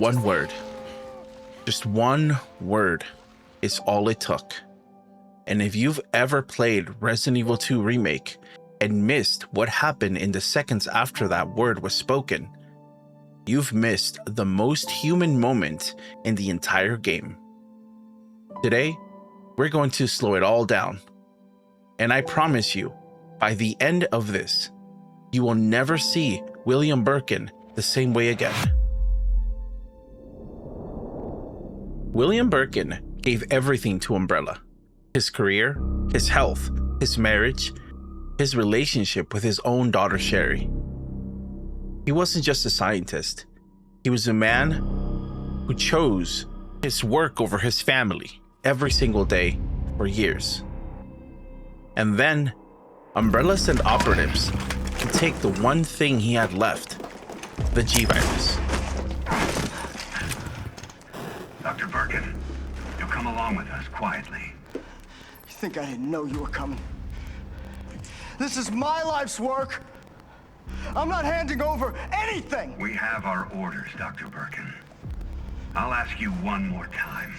one word. Just one word is all it took. And if you've ever played Resident Evil 2 Remake and missed what happened in the seconds after that word was spoken, you've missed the most human moment in the entire game. Today, we're going to slow it all down. And I promise you, by the end of this, you will never see William Birkin the same way again. William Birkin gave everything to Umbrella. His career, his health, his marriage, his relationship with his own daughter Sherry. He wasn't just a scientist. He was a man who chose his work over his family every single day for years. And then Umbrella sent operatives to take the one thing he had left, the G-Virus. Dr. Birkin, you'll come along with us quietly. You think I didn't know you were coming? This is my life's work. I'm not handing over anything. We have our orders, Dr. Birkin. I'll ask you one more time.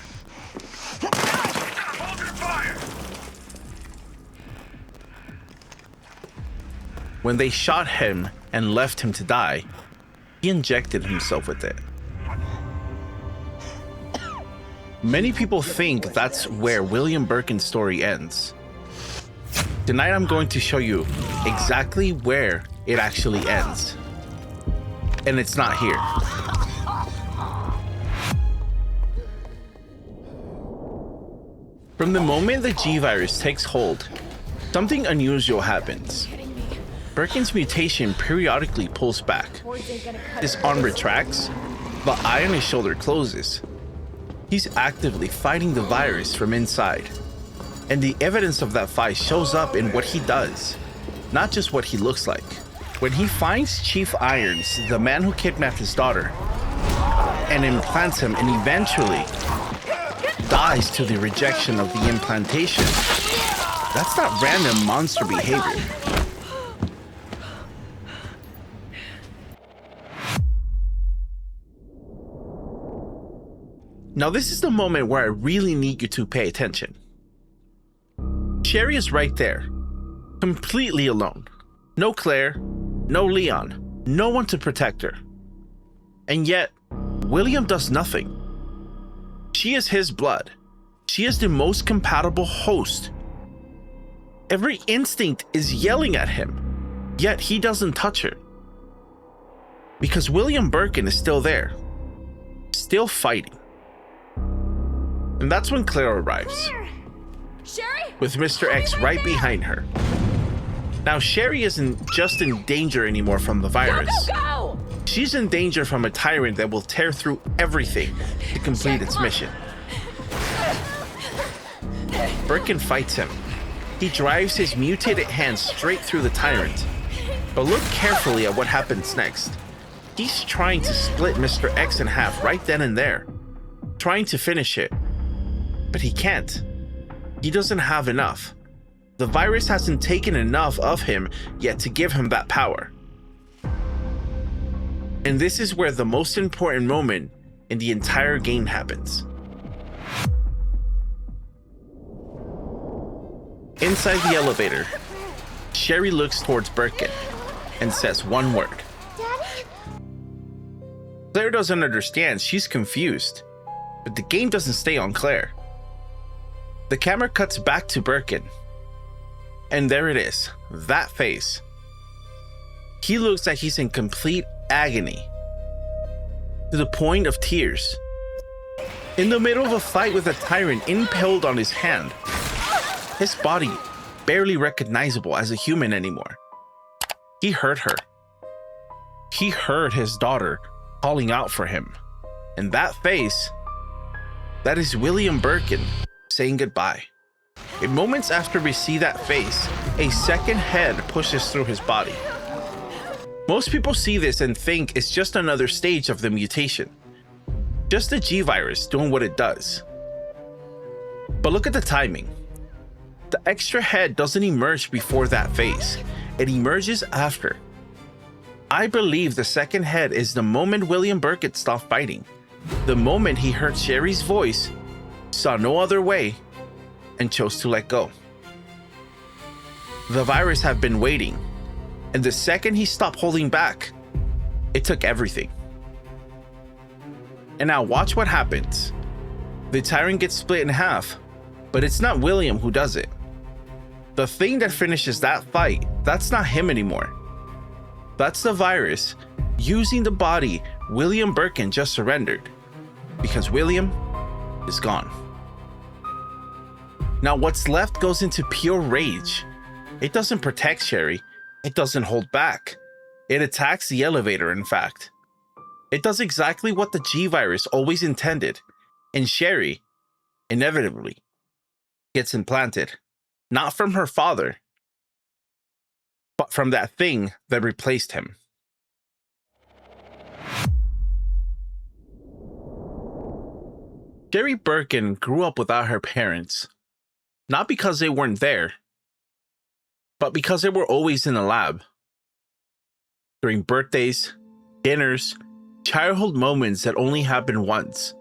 Hold your fire! When they shot him and left him to die, he injected himself with it. Many people think that's where William Birkin's story ends. Tonight I'm going to show you exactly where it actually ends. And it's not here. From the moment the G-Virus takes hold, something unusual happens. Birkin's mutation periodically pulls back. His arm retracts, the eye on his shoulder closes. He's actively fighting the virus from inside. And the evidence of that fight shows up in what he does, not just what he looks like. When he finds Chief Irons, the man who kidnapped his daughter, and implants him and eventually dies to the rejection of the implantation, that's not random monster behavior. Now this is the moment where I really need you to pay attention. Sherry is right there, completely alone. No Claire, no Leon, no one to protect her. And yet, William does nothing. She is his blood. She is the most compatible host. Every instinct is yelling at him, yet he doesn't touch her. Because William Birkin is still there, still fighting. And that's when Claire arrives. Sherry? With Mr. X right behind her. Now Sherry isn't just in danger anymore from the virus. Go! She's in danger from a tyrant that will tear through everything to complete its mission. Birkin fights him. He drives his mutated hand straight through the tyrant. But look carefully at what happens next. He's trying to split Mr. X in half right then and there, trying to finish it. But he can't. He doesn't have enough. The virus hasn't taken enough of him yet to give him that power. And this is where the most important moment in the entire game happens. Inside the elevator, Sherry looks towards Birkin and says one word. Daddy? Claire doesn't understand, she's confused. But the game doesn't stay on Claire. The camera cuts back to Birkin. And there it is, that face. He looks like he's in complete agony, to the point of tears. In the middle of a fight with a tyrant impaled on his hand. His body barely recognizable as a human anymore. He hurt her. He heard his daughter calling out for him. And that face, that is William Birkin saying goodbye. In moments after we see that face, a second head pushes through his body. Most people see this and think it's just another stage of the mutation. Just the G-Virus doing what it does. But look at the timing. The extra head doesn't emerge before that face. It emerges after. I believe the second head is the moment William Birkin stopped fighting. The moment he heard Sherry's voice, saw no other way, and chose to let go. The virus had been waiting, and the second he stopped holding back, it took everything. And now watch what happens. The Tyrant gets split in half, but it's not William who does it. The thing that finishes that fight, that's not him anymore. That's the virus using the body William Birkin just surrendered, because William is gone. Now what's left goes into pure rage. It doesn't protect Sherry. It doesn't hold back. It attacks the elevator, in fact. It does exactly what the G-Virus always intended, and Sherry, inevitably, gets implanted. Not from her father, but from that thing that replaced him. Sherry Birkin grew up without her parents, not because they weren't there, but because they were always in the lab. During birthdays, dinners, childhood moments that only happened once.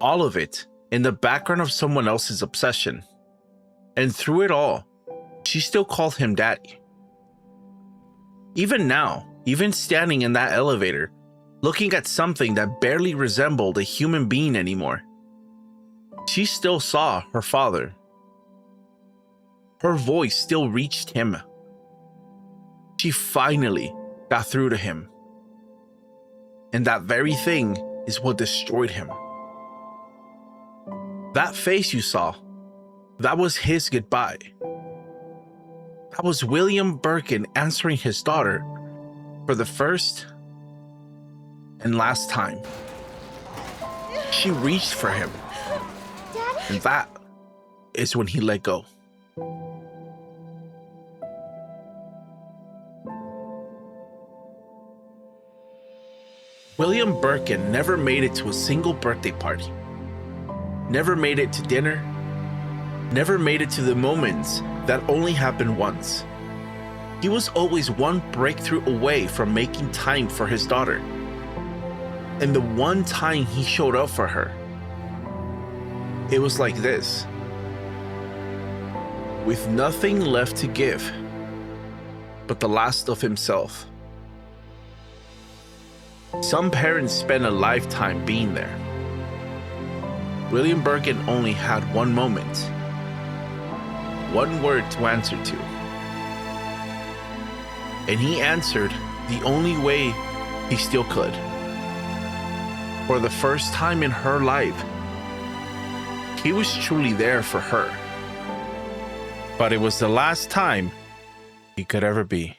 All of it in the background of someone else's obsession. And through it all, she still called him daddy. Even now, even standing in that elevator, looking at something that barely resembled a human being anymore, she still saw her father. Her voice still reached him. She finally got through to him. And that very thing is what destroyed him. That face you saw, that was his goodbye. That was William Birkin answering his daughter for the first and last time. She reached for him. Daddy? And that is when he let go. William Birkin never made it to a single birthday party. Never made it to dinner. Never made it to the moments that only happened once. He was always one breakthrough away from making time for his daughter. And the one time he showed up for her, it was like this. With nothing left to give but the last of himself. Some parents spend a lifetime being there. William Birkin only had one moment, one word to answer to. And he answered the only way he still could. For the first time in her life, he was truly there for her. But it was the last time he could ever be.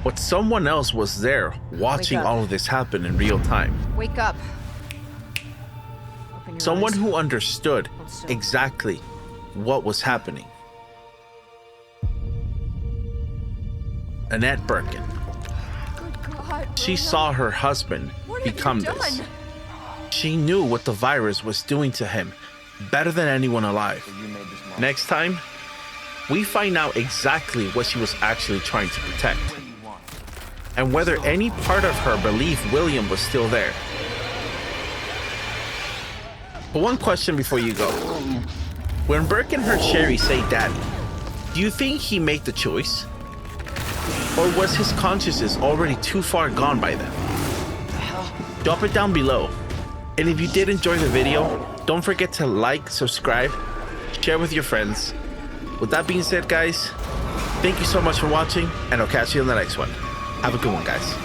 But someone else was there watching all of this happen in real time. Wake up. Open your Someone eyes. who understood Hold still. exactly what was happening. Annette Birkin. Good God, She William. saw her husband What have become you done? this. She knew what the virus was doing to him better than anyone alive. Next time, we find out exactly what she was actually trying to protect. And whether any part of her believed William was still there. But one question before you go. When Birkin heard Sherry say daddy, do you think he made the choice? Or was his consciousness already too far gone by then? Drop it down below. And if you did enjoy the video, don't forget to like, subscribe, share with your friends. With that being said, guys, thank you so much for watching, and I'll catch you in the next one. Have a good one, guys.